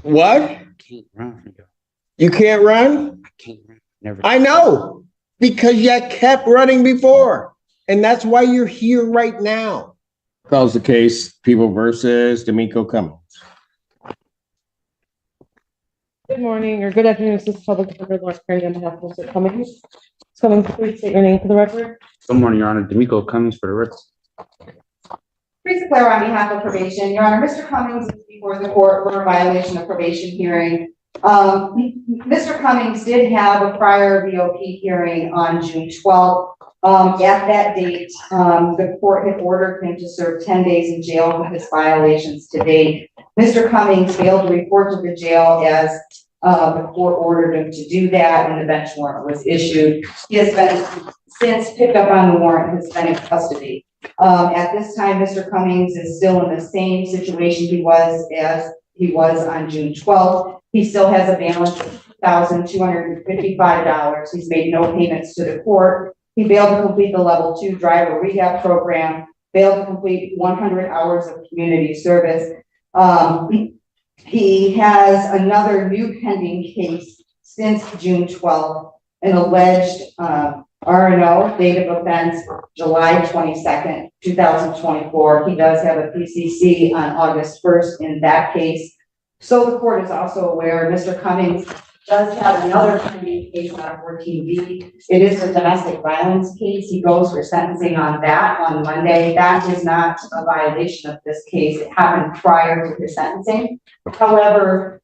What? I can't run. You can't run? I can't run. Never. I know, because you kept running before, and that's why you're here right now. Calls the case, People versus D'Amico Cummings. Good morning or good afternoon. This is Public Defender Lawrence Perry on behalf of Mr. Cummings. Cummings, please state your name for the record. Good morning, Your Honor. D'Amico Cummings for the record. Teresa Claire on behalf of probation. Your Honor, Mr. Cummings is before the court for a violation of probation hearing. Mr. Cummings did have a prior VOP hearing on June 12th. At that date, the court had ordered him to serve 10 days in jail for his violations to date. Mr. Cummings failed to report to the jail as the court ordered him to do that, and the bench warrant was issued. He has been since picked up on the warrant and has been in custody. At this time, Mr. Cummings is still in the same situation he was on June 12th. He still has a balance of $1,255. He's made no payments to the court. He failed to complete the level 2 driver rehab program, failed to complete 100 hours of community service. He has another new pending case since June 12th, an alleged R&O, date of offense, July 22nd, 2024. He does have a PCC on August 1st in that case. So the court is also aware Mr. Cummings does have another pending case on 14B. It is a domestic violence case. He goes for sentencing on that on Monday. That is not a violation of this case. It happened prior to his sentencing. However,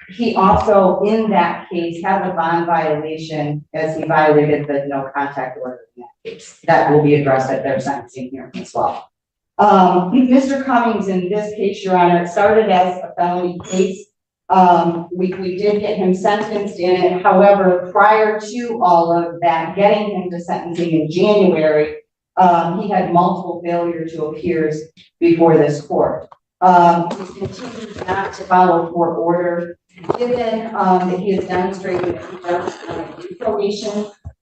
he also, in that case, has a bond violation as he violated the no contact order in that case. That will be addressed at their sentencing hearing as well. Mr. Cummings, in this case, Your Honor, it started as a felony case. We did get him sentenced in it. However, prior to all of that, getting him to sentencing in January, he had multiple failure to appears before this court. He continues not to follow court order. Given that he has demonstrated that he does do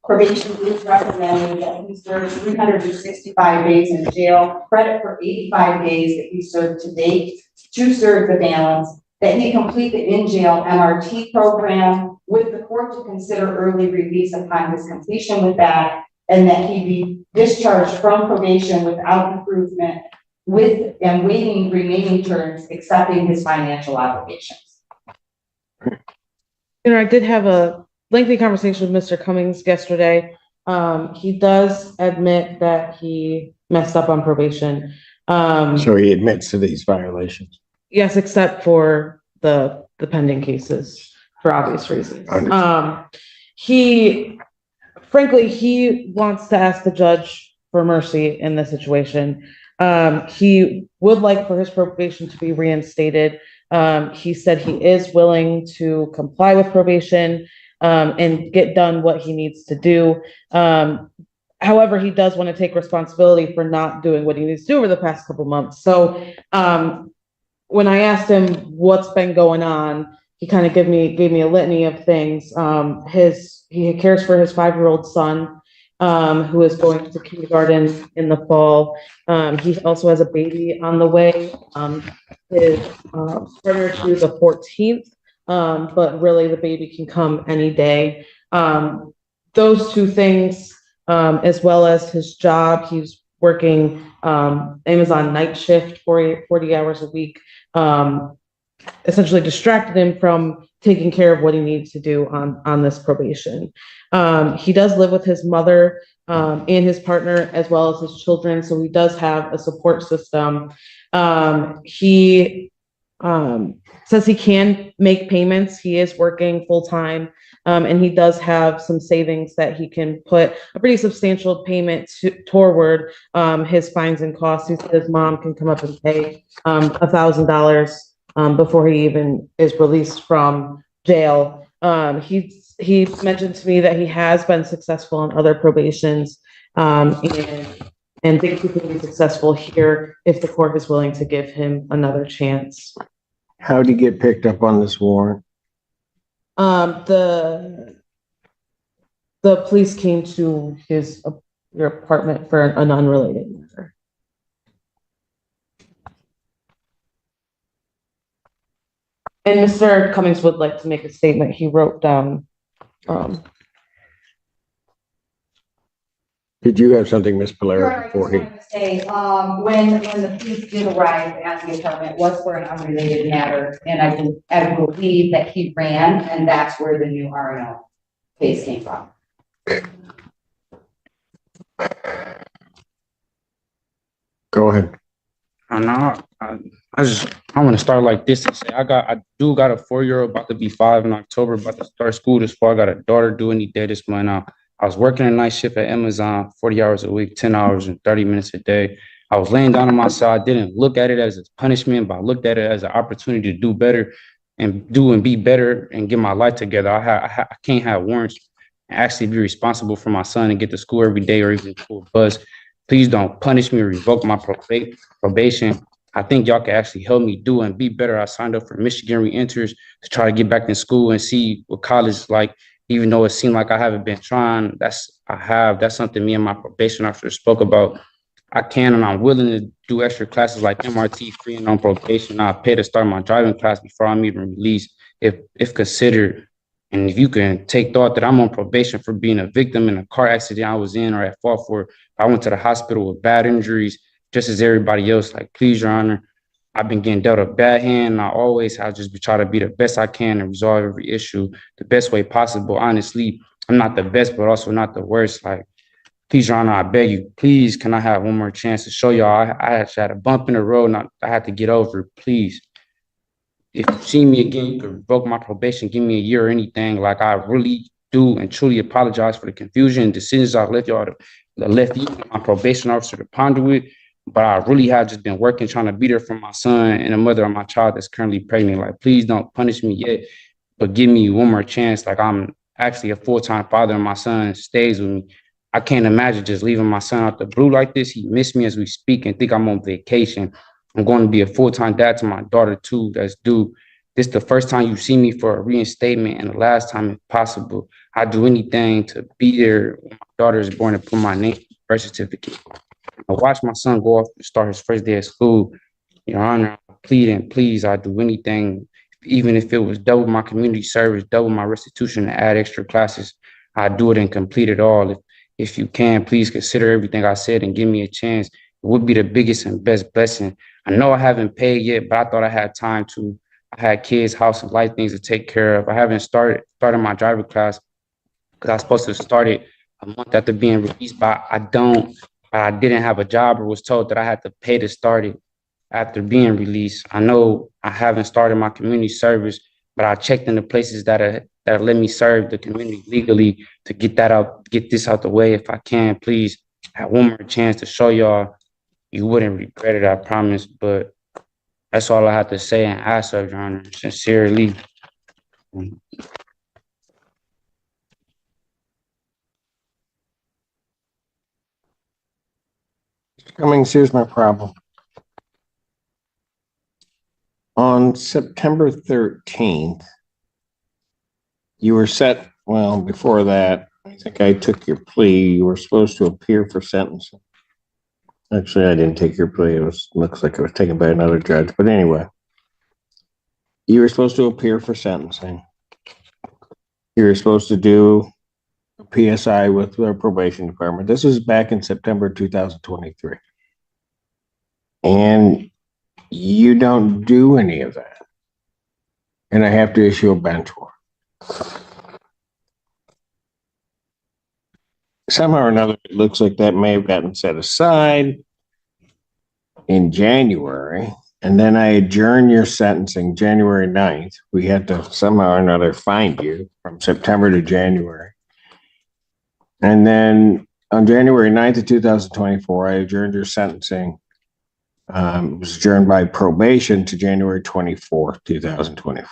probation is recommending that he serve 365 days in jail, credit for 85 days that he served to date, to serve the balance, that he complete the in-jail MRT program with the court to consider early release upon his completion with that, and that he be discharged from probation without improvement with and waiving remaining terms, accepting his financial obligations. You know, I did have a lengthy conversation with Mr. Cummings yesterday. He does admit that he messed up on probation. So he admits to these violations. Yes, except for the pending cases for obvious reasons. He wants to ask the judge for mercy in this situation. He would like for his probation to be reinstated. He said he is willing to comply with probation and get done what he needs to do. However, he does want to take responsibility for not doing what he needs to do over the past couple months. So when I asked him what's been going on, he kind of gave me a litany of things. He cares for his 5-year-old son, who is going to kindergarten in the fall. He also has a baby on the way. His partner to the 14th, but really the baby can come any day. Those two things, as well as his job, he's working Amazon night shift 40 hours a week, essentially distracted him from taking care of what he needs to do on this probation. He does live with his mother and his partner, as well as his children, so he does have a support system. He says he can make payments. He is working full-time, and he does have some savings that he can put a pretty substantial payment toward his fines and costs. He said his mom can come up and pay $1,000 before he even is released from jail. He mentioned to me that he has been successful in other probations, and thinks he can be successful here if the court is willing to give him another chance. How did he get picked up on this warrant? The police came to your apartment for an unrelated matter. And Mr. Cummings would like to make a statement he wrote down. Did you have something, Ms. Your Polaro, Honor, I just before he? wanted to say, when the police did arrive at the apartment, it was for an unrelated matter, and I believe that he ran, and that's where the new R&O case came from. Go ahead. And I want to start like this and say I do got a 4-year-old about to be 5 in October, about to start school this fall. I got a daughter due any day this month. I was working a night shift at Amazon, 40 hours a week, 10 hours and 30 minutes a day. I was laying down on my side. I didn't look at it as a punishment, but I looked at it as an opportunity to do better and be better and get my life together. I can't have warrants and actually be responsible for my son and get to school every day or even for a bus. Please don't punish me or revoke my probation. I think y'all can actually help me do and be better. I signed up for Michigan Reenters to try to get back in school and see what college is like. Even though it seemed like I haven't been trying, that's something me and my probation officer spoke about. I can and I'm willing to do extra classes like MRT free and on probation. I'll pay to start my driving class before I'm even released, if considered. And if you can take thought that I'm on probation for being a victim in a car accident I was in or at fault for, I went to the hospital with bad injuries, just as everybody else. Like, please, Your Honor, I've been getting dealt a bad hand. And I'll just be trying to be the best I can and resolve every issue the best way possible. Honestly, I'm not the best, but also not the worst. Like, please, Your Honor, I beg you, please, can I have one more chance to show y'all I actually had a bump in the road and I had to get over it, please. If you see me again, you can revoke my probation, give me a year or anything. Like, I really do and truly apologize for the confusion and decisions I left y'all left you, my probation officer, to ponder with. But I really have just been working, trying to be there for my son and the mother of my child that's currently pregnant. Like, please don't punish me yet, but give me one more chance. Like, I'm actually a full-time father and my son stays with me. I can't imagine just leaving my son out the blue like this. He missed me as we speak and think I'm on vacation. I'm going to be a full-time dad to my daughter too, that's due. This is the first time you see me for a reinstatement and the last time if possible. I'd do anything to be there when my daughter is born and put my name on the birth certificate. I watched my son go off and start his first day of school. Your Honor, I plead and please, I'd do anything, even if it was double my community service, double my restitution, and add extra classes. I'd do it and complete it all. If you can, please consider everything I said and give me a chance. It would be the biggest and best blessing. I know I haven't paid yet, but I thought I had time to. I had kids, house, and life things to take care of. I haven't started my driver class because I was supposed to start it a month after being released, but I didn't have a job or was told that I had to pay to start it after being released. I know I haven't started my community service, but I checked in the places that let me serve the community legally to get this out the way. If I can, please have one more chance to show y'all. You wouldn't regret it, I promise. But that's all I have to say and ask of Your Honor, sincerely. Cummings, here's my problem. On September 13th, you were set, well, before that, I think I took your plea. You were supposed to appear for sentencing. Actually, I didn't take your plea. Looks like it was taken by another judge. But anyway, you were supposed to appear for sentencing. You were supposed to do a PSI with the probation department. This was back in September 2023. And you don't do any of that. And I have to issue a bench warrant. Somehow or another, it looks like that may have gotten set aside in January. And then I adjourn your sentencing January 9th. We had to somehow or another find you from September to January. And then on January 9th of 2024, I adjourned your sentencing. It was adjourned by probation to January 24th, 2024.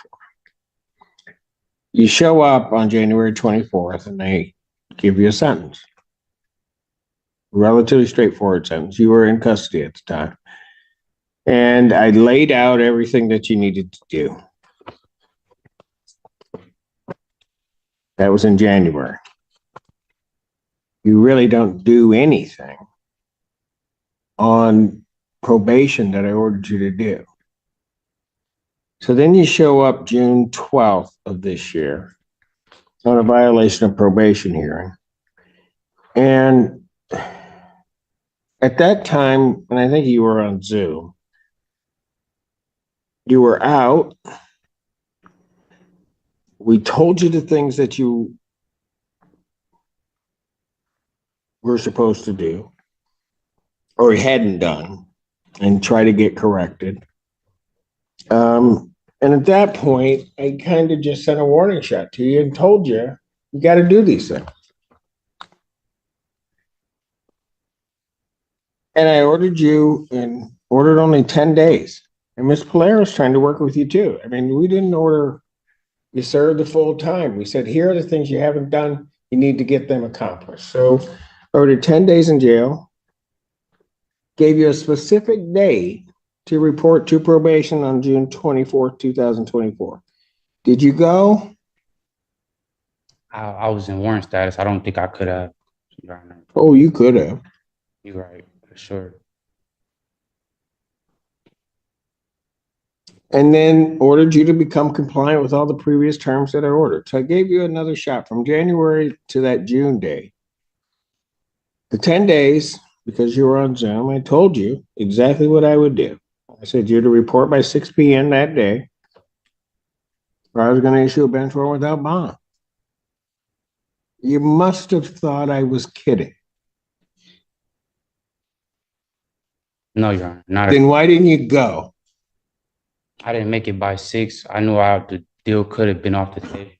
You show up on January 24th and they give you a sentence. Relatively straightforward sentence. You were in custody at the time. And I laid out everything that you needed to do. That was in January. You really don't do anything on probation that I ordered you to do. So then you show up June 12th of this year on a violation of probation hearing. And at that time, and I think you were on Zoom, you were out. We told you the things that you were supposed to do or hadn't done and try to get corrected. And at that point, I kind of just sent a warning shot to you and told you, you got to do these things. And I ordered you and ordered only 10 days. And Ms. Polaris trying to work with you too. I mean, we didn't order you serve the full time. We said, here are the things you haven't done. You need to get them accomplished. So I ordered 10 days in jail, gave you a specific day to report to probation on June 24th, 2024. Did you go? I was in warrant status. I don't think I could have. Your Honor. Oh, you could have. You're right, for sure. And then ordered you to become compliant with all the previous terms that I ordered. So I gave you another shot from January to that June day. The 10 days, because you were on Zoom, I told you exactly what I would do. I said you're to report by 6 p.m. that day, or I was going to issue a bench warrant without bond. You must have thought I was kidding. No, Your Honor. Not Then why didn't you go? I didn't make it by 6. I knew the deal could have been off the table.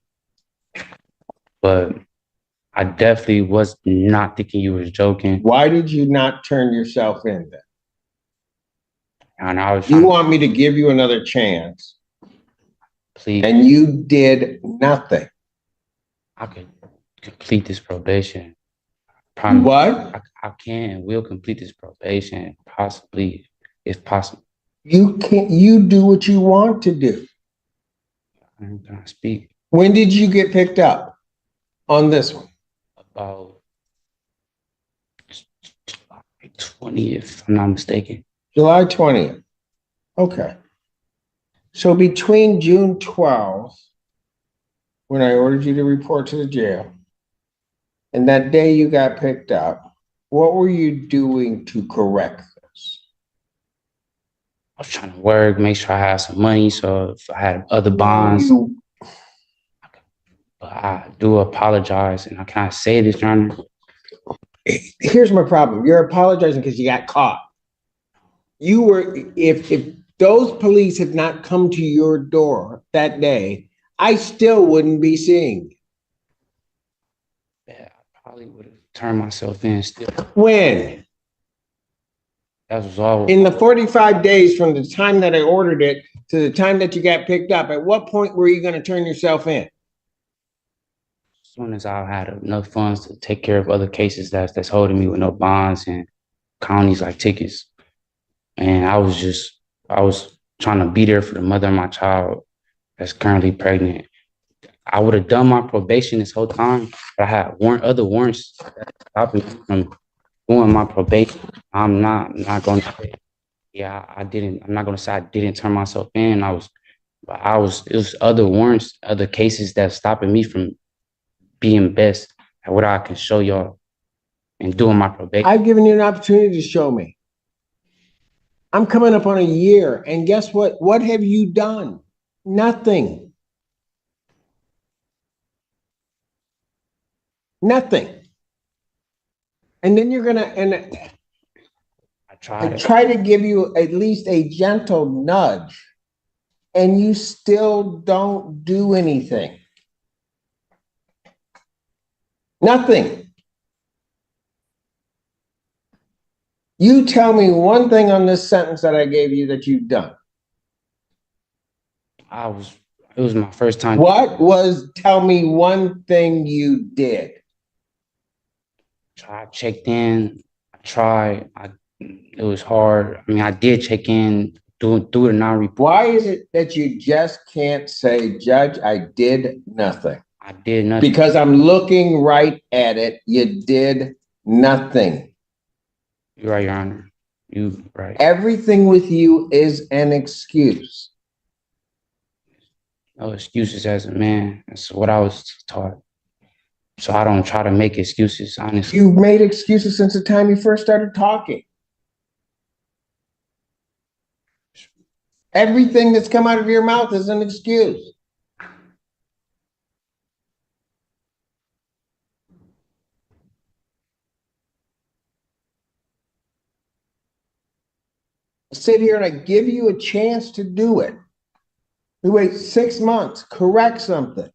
But I definitely was not thinking you was joking. Why did you not turn yourself in then? And I was You trying want me to give you another chance, to plead. and you did nothing. I could complete this probation. Promise. What? I can and will complete this probation, possibly, if possible. You can't, you do what you want to do. Can I speak When did you get picked up on this one? about July 20th, if I'm not mistaken? July 20th. Okay. So between June 12th, when I ordered you to report to the jail, and that day you got picked up, what were you doing to correct this? I was trying to work, make sure I had some money, so if I had other bonds. But I do apologize, and I can't say this, Your Honor. Here's my problem. You're apologizing because you got caught. You were, if those police had not come to your door that day, I still wouldn't be seeing you. Yeah, I probably would have turned myself in still. When? That was all. In the 45 days from the time that I ordered it to the time that you got picked up, at what point were you going to turn yourself in? As soon as I had enough funds to take care of other cases that's holding me with no bonds and counties like tickets. And I was trying to be there for the mother of my child that's currently pregnant. I would have done my probation this whole time, but I had other warrants stopping me from doing my probation. I'm not going to say, yeah, I didn't. I'm not going to say I didn't turn myself in. It was other warrants, other cases that's stopping me from being best at what I can show y'all and doing my probation. I've given you an opportunity to show me. I'm coming up on a year, and guess what? What have you done? Nothing. Nothing. And then you're gonna, and I tried. I try to give you at least a gentle nudge, and you still don't do anything. Nothing. You tell me one thing on this sentence that I gave you that you've done. It was my first time. Tell me one thing you did. I checked in. It was hard. I mean, I did check in, do the non-report. Why is it that you just can't say, Judge, I did nothing? I did nothing. Because I'm looking right at it. You did nothing. You're right, Your Honor. You right. Everything with you is an excuse. No excuses as a man. That's what I was taught. So I don't try to make excuses, honestly. You've made excuses since the time you first started talking. Everything that's come out of your mouth is an excuse. I sit here and I give you a chance to do it. We wait 6 months, correct something.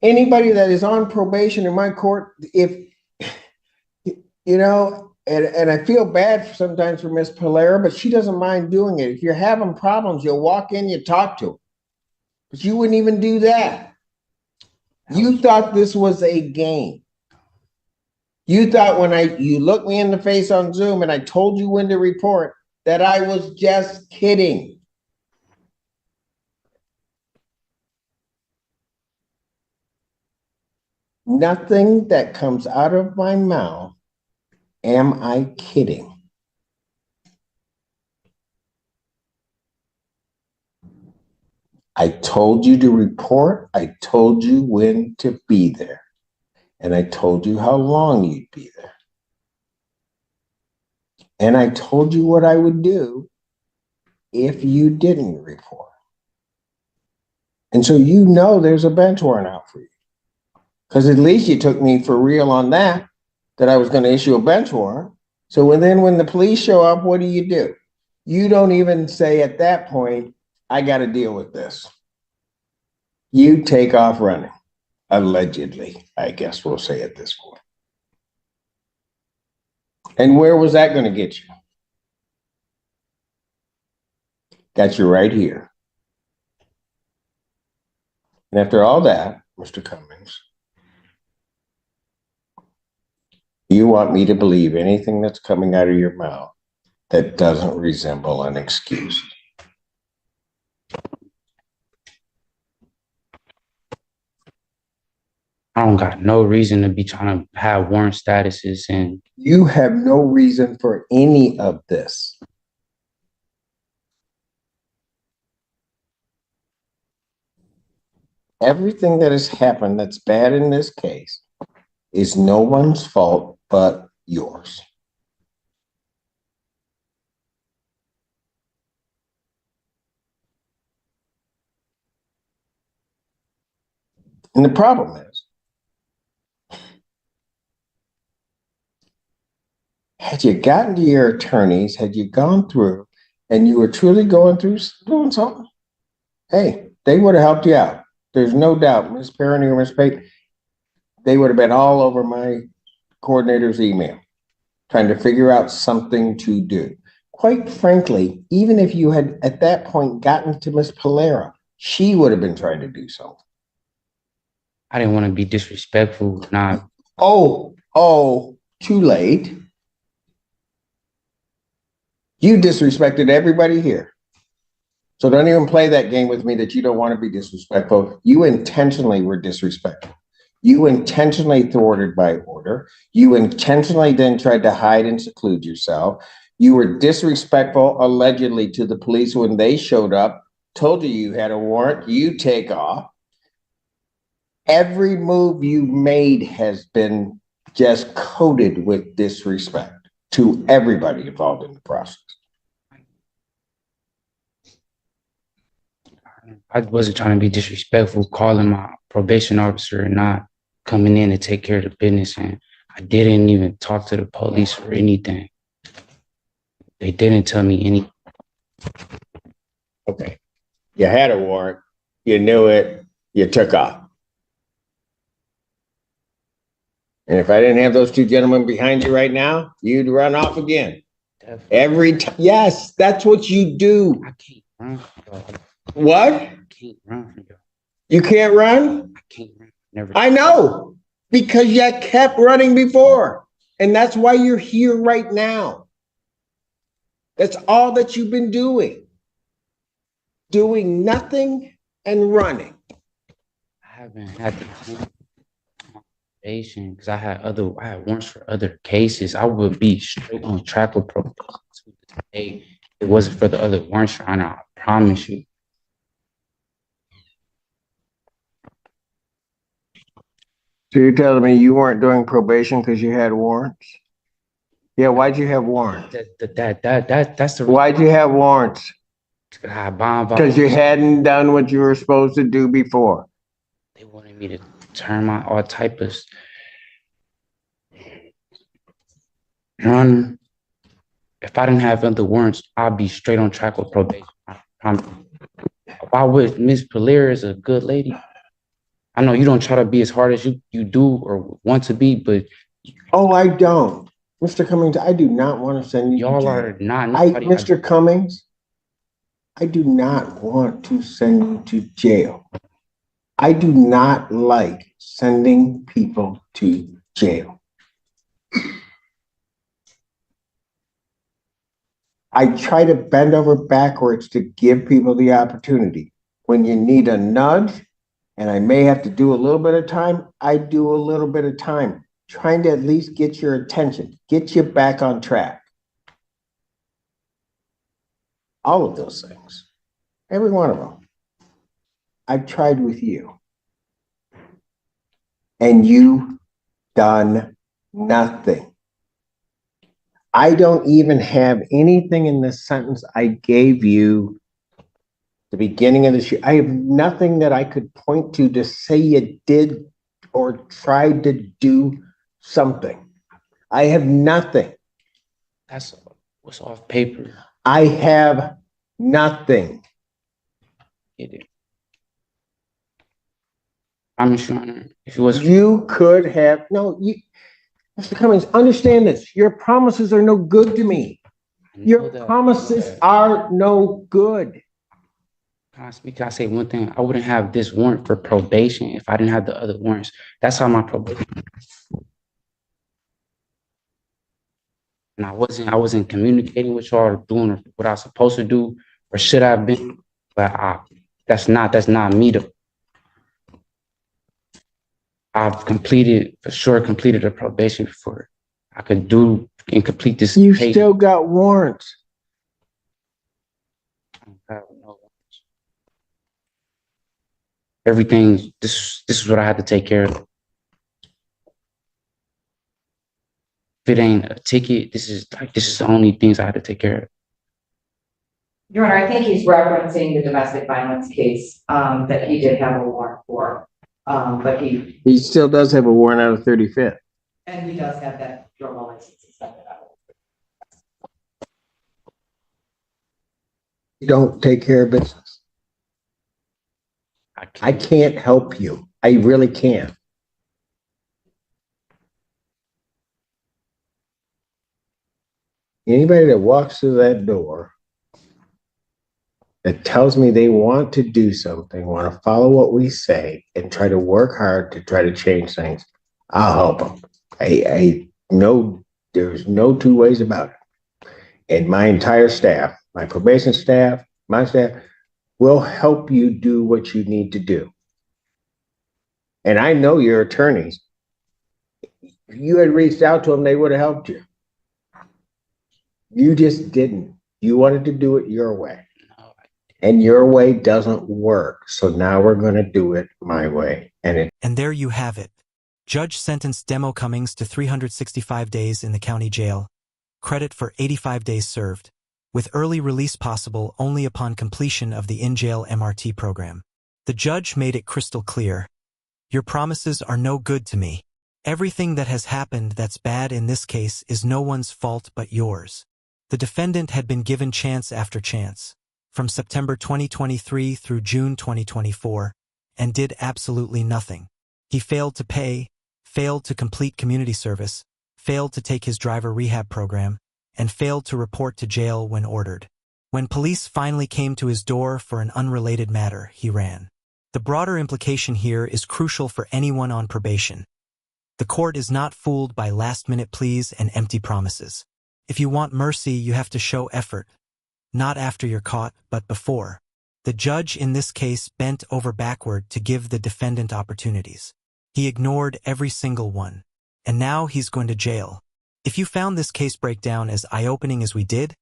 Anybody that is on probation in my court, if you know, and I feel bad sometimes for Miss Polera, but she doesn't mind doing it. If you're having problems, you'll walk in, you talk to her. But you wouldn't even do that. You thought this was a game. You thought when you looked me in the face on Zoom and I told you when to report that I was just kidding. Nothing that comes out of my mouth am I kidding. I told you to report. I told you when to be there. And I told you how long you'd be there. And I told you what I would do if you didn't report. And so you know there's a bench warrant out for you. Because at least you took me for real on that I was going to issue a bench warrant. So when the police show up, what do? You don't even say at that point, I got to deal with this. You take off running, allegedly, I guess we'll say at this point. And where was that going to get you? Got you right here. And after all that, Mr. Cummings, you want me to believe anything that's coming out of your mouth that doesn't resemble an excuse. I don't got no reason to be trying to have warrant statuses, and You have no reason for any of this. Everything that has happened that's bad in this case is no one's fault but yours. And the problem is, had you gotten to your attorneys, had you gone through and you were truly going through doing something, hey, they would have helped you out. There's no doubt, Ms. Perrine or Ms. Pate, they would have been all over my coordinator's email, trying to figure out something to do. Quite frankly, even if you had at that point gotten to Ms. Polera, she would have been trying to do something. I didn't want to be disrespectful. Too late. You disrespected everybody here. So don't even play that game with me that you don't want to be disrespectful. You intentionally were disrespectful. You intentionally thwarted my order. You intentionally then tried to hide and seclude yourself. You were disrespectful, allegedly, to the police when they showed up, told you had a warrant, you take off. Every move you made has been just coated with disrespect to everybody involved in the process. I wasn't trying to be disrespectful, calling my probation officer and not coming in to take care of the business. And I didn't even talk to the police or anything. They didn't tell me anything. Okay. You had a warrant. You knew it. You took off. And if I didn't have those two gentlemen behind you right now, you'd run off again. Definitely. Every time. Yes, that's what you do. I can't run. What? I can't run. You can't run? I can't run. Never. I know, because you kept running before. And that's why you're here right now. That's all that you've been doing. Doing nothing and running. I haven't had the probation because I had warrants for other cases. I would be straight on track with probation today. It wasn't for the other warrants, Your Honor. I promise you. So you're telling me you weren't doing probation because you had warrants? Yeah, why'd you have warrants? That's the Why'd you have warrants? bond. Because you hadn't done what you were supposed to do before. They wanted me to turn my all type of. Your Honor, if I didn't have other warrants, I'd be straight on track with probation. Why would Miss Polaire is a good lady? I know you don't try to be as hard as you do or want to be, but Oh, I don't. Mr. Cummings, I do not want to send you to y'all jail. are not. Mr. Cummings, I do not want to send you to jail. I do not like sending people to jail. I try to bend over backwards to give people the opportunity. When you need a nudge, and I may have to do a little bit of time, I do a little bit of time, trying to at least get your attention, get you back on track. All of those things, every one of them, I've tried with you. And you've done nothing. I don't even have anything in this sentence I gave you the beginning of this year. I have nothing that I could point to say you did or tried to do something. I have nothing. That's what's off paper. I have nothing. I'm sure if it was You could have, no, you, Mr. Cummings, understand this. Your promises are no good to me. Your promises are no good. Can I speak? Can I say one thing? I wouldn't have this warrant for probation if I didn't have the other warrants. That's how my probation. And I wasn't communicating with y'all or doing what I was supposed to do or should have been. But that's not me though. I've completed a probation before I could do and complete this. You still got warrants. Everything, this is what I had to take care of. If it ain't a ticket, this is the only things I had to take care of. Your Honor, I think he's referencing the domestic violence case, that he did have a warrant for. But he still does have a warrant out of 35th. And he does have that criminal license suspended out. You don't take care of business. I can't help you. I really can't. Anybody that walks through that door that tells me they want to do something, want to follow what we say, and try to work hard to try to change things, I'll help them. I know there's no two ways about it. And my entire staff, my probation staff, my staff, will help you do what you need to do. And I know your attorneys. If you had reached out to them, they would have helped you. You just didn't. You wanted to do it your way. And your way doesn't work. So now we're going to do it my way. And there you have it. Judge sentenced Demo Cummings to 365 days in the county jail. Credit for 85 days served, with early release possible only upon completion of the in-jail MRT program. The judge made it crystal clear. Your promises are no good to me. Everything that has happened that's bad in this case is no one's fault but yours. The defendant had been given chance after chance, from September 2023 through June 2024, and did absolutely nothing. He failed to pay, failed to complete community service, failed to take his driver rehab program, and failed to report to jail when ordered. When police finally came to his door for an unrelated matter, he ran. The broader implication here is crucial for anyone on probation. The court is not fooled by last-minute pleas and empty promises. If you want mercy, you have to show effort. Not after you're caught, but before. The judge in this case bent over backward to give the defendant opportunities. He ignored every single one. And now he's going to jail. If you found this case breakdown as eye-opening as we did,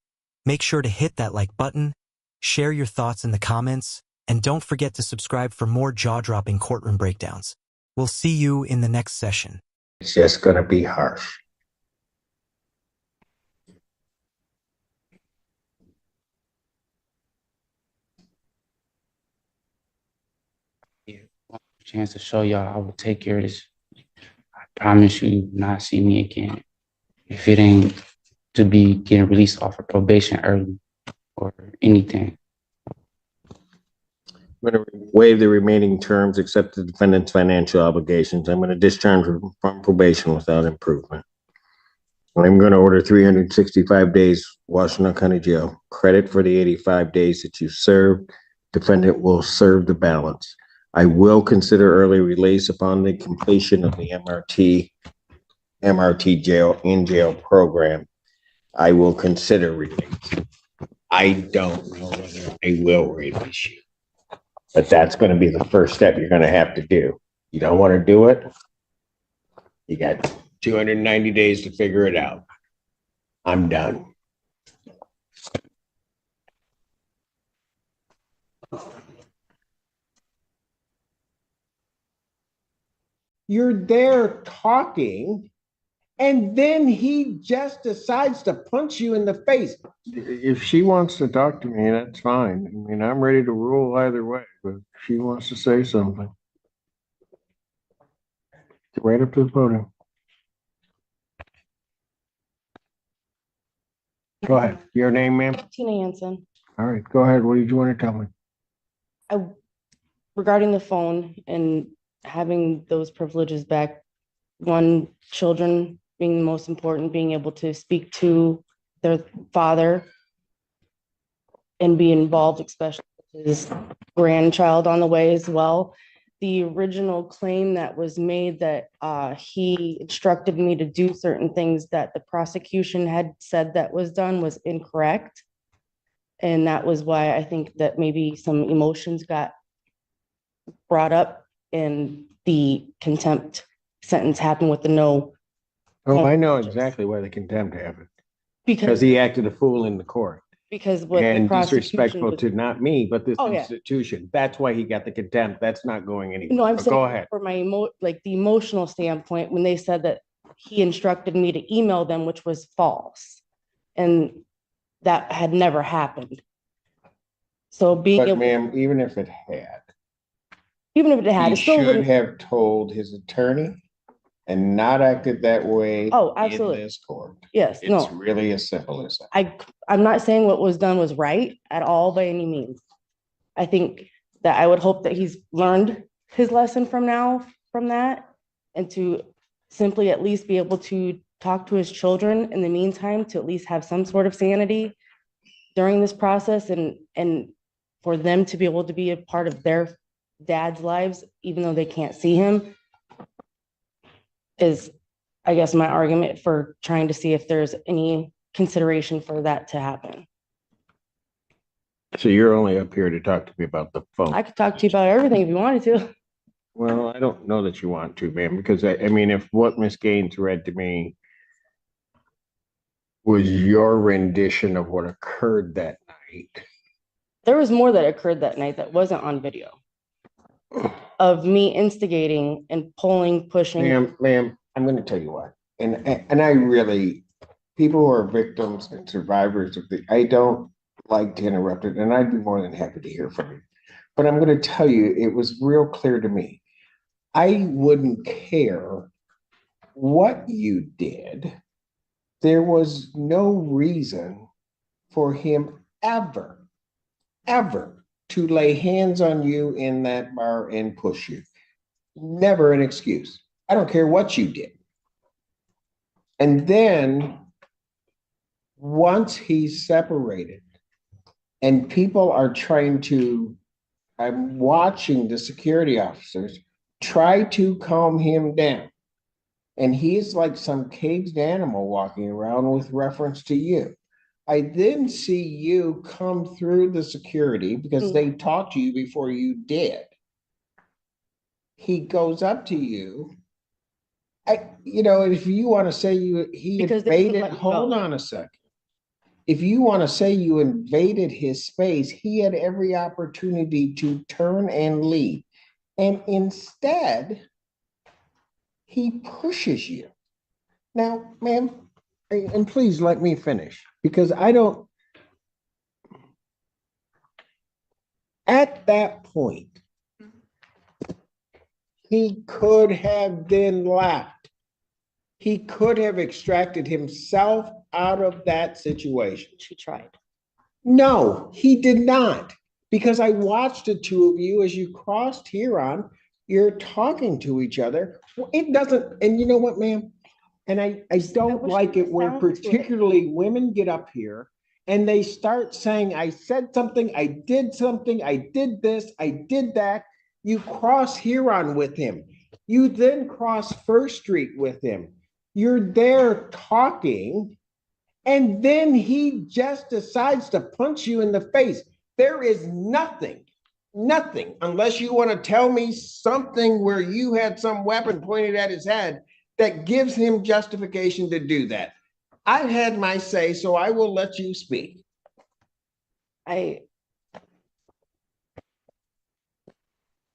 make sure to hit that like button, share your thoughts in the comments, and don't forget to subscribe for more jaw-dropping courtroom breakdowns. We'll see you in the next session. It's just gonna be harsh. Chance to show y'all I will take care of this. I promise you not see me again. If it ain't to be getting released off of probation early or anything. I'm going to waive the remaining terms, accept the defendant's financial obligations. I'm going to discharge from probation without improvement. I'm going to order 365 days Washington County Jail. Credit for the 85 days that you served. Defendant will serve the balance. I will consider early release upon the completion of the MRT jail in jail program. I will consider release. I don't know whether I will release you, but that's going to be the first step you're going to have to do. You don't want to do it? You got 290 days to figure it out. I'm done. You're there talking, and then he just decides to punch you in the face. If she wants to talk to me, that's fine. I mean, I'm ready to rule either way, but if she wants to say something, get right up to the podium. Go ahead. Your name, ma'am? Tina Hansen. All right, go ahead. What did you want to tell me? Regarding the phone and having those privileges back, one, children being the most important, being able to speak to their father and be involved, especially with his grandchild on the way as well. The original claim that was made that he instructed me to do certain things that the prosecution had said that was done was incorrect. And that was why I think that maybe some emotions got brought up and the contempt sentence happened with the no. Oh, I know exactly why the contempt happened. Because he acted a fool in the court. Because what the And prosecution disrespectful was, to not me, but this Oh, yeah. institution. That's why he got the contempt. That's not going anywhere. no, I'm But saying go ahead. for my the emotional standpoint, when they said that he instructed me to email them, which was false. And that had never happened. So being But able, ma'am, even if it had, even if it had, he it still should wouldn't. have told his attorney and not acted that way Oh, in absolutely. this court. Yes, It's no, really as simple as that. I'm not saying what was done was right at all by any means. I think that I would hope that he's learned his lesson from that, and to simply at least be able to talk to his children in the meantime, to at least have some sort of sanity during this process, and for them to be able to be a part of their dad's lives, even though they can't see him, is, I guess, my argument for trying to see if there's any consideration for that to happen. So you're only up here to talk to me about the phone. I could talk to you about everything if you wanted to. Well, I don't know that you want to, ma'am, because I mean, if what Miss Gaines read to me was your rendition of what occurred that night. There was more that occurred that night that wasn't on video of me instigating and pulling, pushing. Ma'am, I'm going to tell you what, and I really, people who are victims and survivors of I don't like to interrupt it, and I'd be more than happy to hear from you. But I'm going to tell you, it was real clear to me. I wouldn't care what you did. There was no reason for him ever to lay hands on you in that bar and push you. Never an excuse. I don't care what you did. And then once he's separated and people are trying to, I'm watching the security officers try to calm him down. And he's like some caged animal walking around with reference to you. I then see you come through the security because they talked to you before you did. He goes up to you. If you want to say he Because they wouldn't invaded, let you hold go. on a second. If you want to say you invaded his space, he had every opportunity to turn and leave. And instead, he pushes you. Now, ma'am, and please let me finish, because I don't, at that point, he could have then left. He could have extracted himself out of that situation. She tried. No, he did not, because I watched the two of you as you crossed Huron. You're talking to each other. It doesn't, and you know what, ma'am? And I don't wish like there it was where sound to it. particularly women get up here and they start saying, I said something, I did something, I did this, I did that. You cross Huron with him. You then cross First Street with him. You're there talking, and then he just decides to punch you in the face. There is nothing, unless you want to tell me something where you had some weapon pointed at his head that gives him justification to do that. I've had my say, so I will let you speak.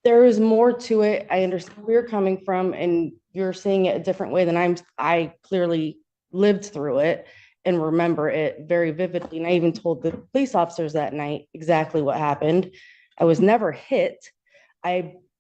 There is more to it. I understand where you're coming from, and you're seeing it a different way than I clearly lived through it and remember it very vividly. And I even told the police officers that night exactly what happened. I was never hit.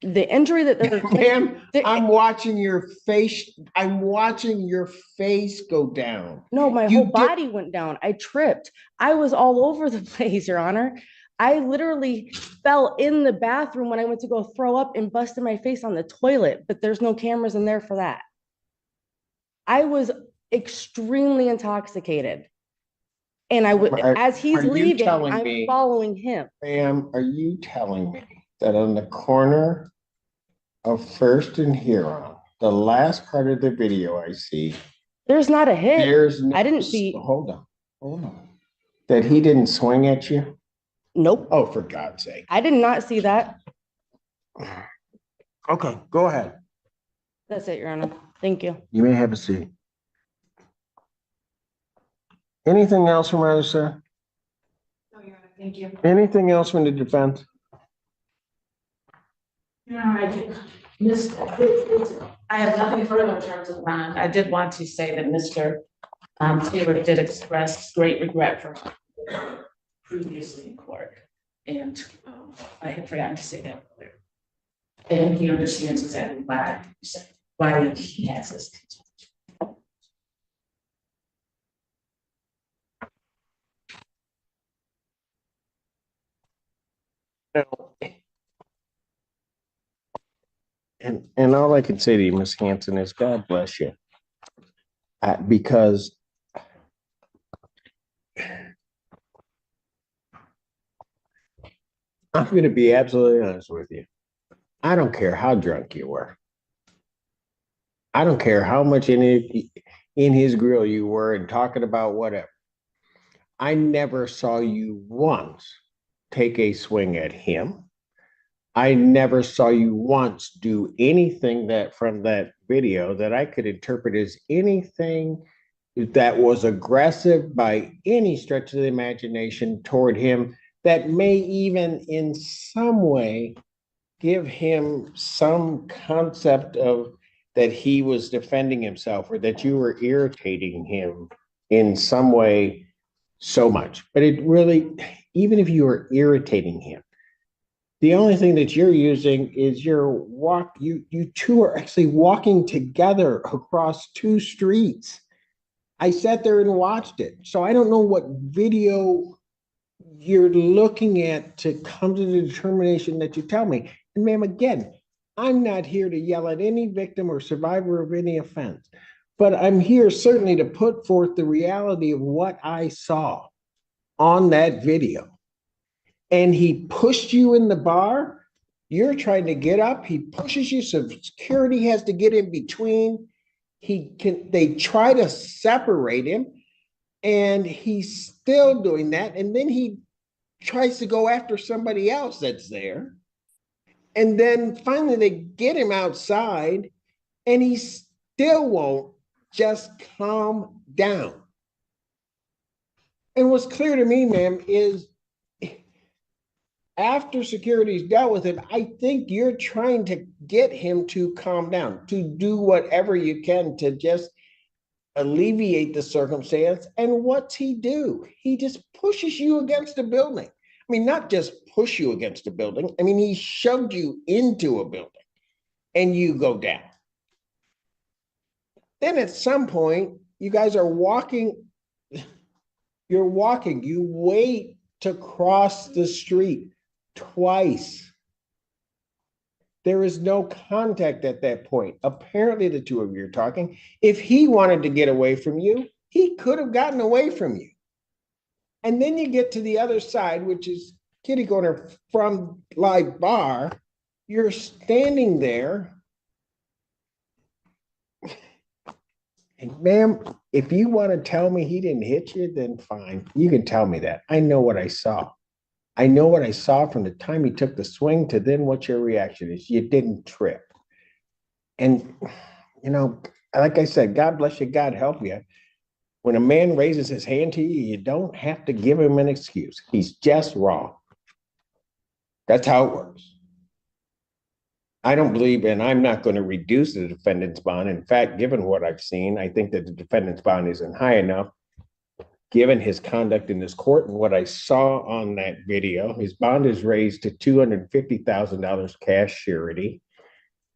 The injury that they're Ma'am, I'm watching your face. I'm watching your face go down. No, my You whole did- body went down. I tripped. I was all over the place, Your Honor. I literally fell in the bathroom when I went to go throw up and busted my face on the toilet, but there's no cameras in there for that. I was extremely intoxicated. And as he's leaving, I'm following him. Ma'am, are you telling me that on the corner of First and Huron, the last part of the video I see, There's not a hit. there's no, I didn't see. Hold on. That he didn't swing at you? Nope. Oh, for God's sake. I did not see that. Okay, go ahead. That's it, Your Honor. Thank you. You may have a seat. Anything else from either side? No, Your Honor, thank you. Anything else from the defense? No, I have nothing further in terms of bond. I did want to say that Mr. Taylor did express great regret for previously in court. And I had forgotten to say that earlier. And he understands exactly why he has this. And all I can say to you, Ms. Hanson, is God bless you. Because I'm going to be absolutely honest with you. I don't care how drunk you were. I don't care how much in his grill you were and talking about whatever. I never saw you once take a swing at him. I never saw you once do anything that from that video that I could interpret as anything that was aggressive by any stretch of the imagination toward him that may even in some way give him some concept of that he was defending himself or that you were irritating him in some way so much. But it really, even if you were irritating him, the only thing that you're using is you two are actually walking together across two streets. I sat there and watched it. So I don't know what video you're looking at to come to the determination that you tell me. And ma'am, again, I'm not here to yell at any victim or survivor of any offense, but I'm here certainly to put forth the reality of what I saw on that video. And he pushed you in the bar. You're trying to get up. He pushes you. So security has to get in between. They try to separate him and he's still doing that. And then he tries to go after somebody else that's there. And then finally they get him outside and he still won't just calm down. And what's clear to me, ma'am, is after security's dealt with it, I think you're trying to get him to calm down, to do whatever you can to just alleviate the circumstance. And what's he do? He just pushes you against the building. I mean, not just push you against a building. I mean, he shoved you into a building and you go down. Then at some point, you guys are walking. You're walking. You wait to cross the street twice. There is no contact at that point. Apparently, the two of you are talking. If he wanted to get away from you, he could have gotten away from you. And then you get to the other side, which is kitty corner from live bar. You're standing there. And ma'am, if you want to tell me he didn't hit you, then fine. You can tell me that. I know what I saw. I know what I saw from the time he took the swing to then what your reaction is. You didn't trip. And, you know, like I said, God bless you, God help you. When a man raises his hand to you, you don't have to give him an excuse. He's just wrong. That's how it works. I don't believe, and I'm not going to reduce the defendant's bond. In fact, given what I've seen, I think that the defendant's bond isn't high enough. Given his conduct in this court and what I saw on that video, his bond is raised to $250,000 cash surety.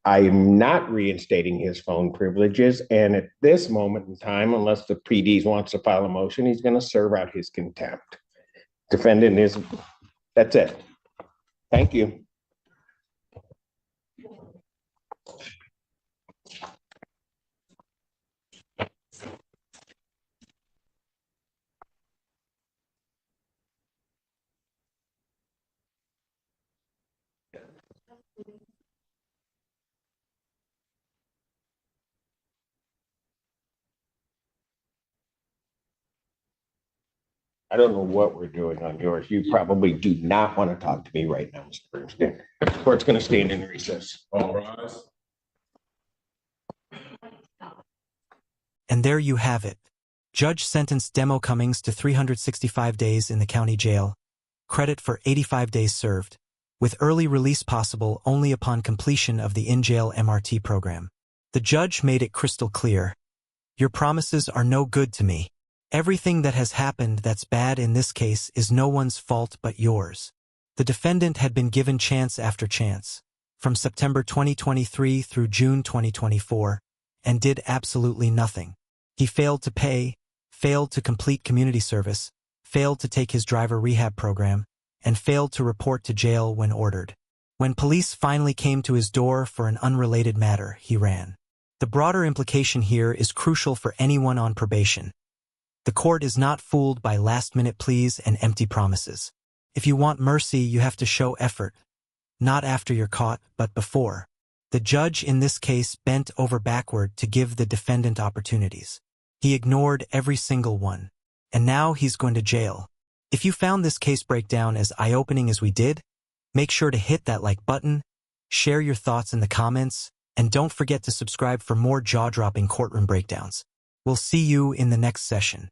I am not reinstating his phone privileges. And at this moment in time, unless the PD wants to file a motion, he's going to serve out his contempt. Defendant is, that's it. Thank you. I don't know what we're doing on yours. You probably do not want to talk to me right now, Mr. Bernstein. The court's going to stand in recess. All rise. And there you have it. Judge sentenced Demo Cummings to 365 days in the county jail, credit for 85 days served, with early release possible only upon completion of the in-jail MRT program. The judge made it crystal clear. Your promises are no good to me. Everything that has happened that's bad in this case is no one's fault but yours. The defendant had been given chance after chance, from September 2023 through June 2024, and did absolutely nothing. He failed to pay, failed to complete community service, failed to take his driver rehab program, and failed to report to jail when ordered. When police finally came to his door for an unrelated matter, he ran. The broader implication here is crucial for anyone on probation. The court is not fooled by last-minute pleas and empty promises. If you want mercy, you have to show effort. Not after you're caught, but before. The judge in this case bent over backward to give the defendant opportunities. He ignored every single one. And now he's going to jail. If you found this case breakdown as eye-opening as we did, make sure to hit that like button, share your thoughts in the comments, and don't forget to subscribe for more jaw-dropping courtroom breakdowns. We'll see you in the next session.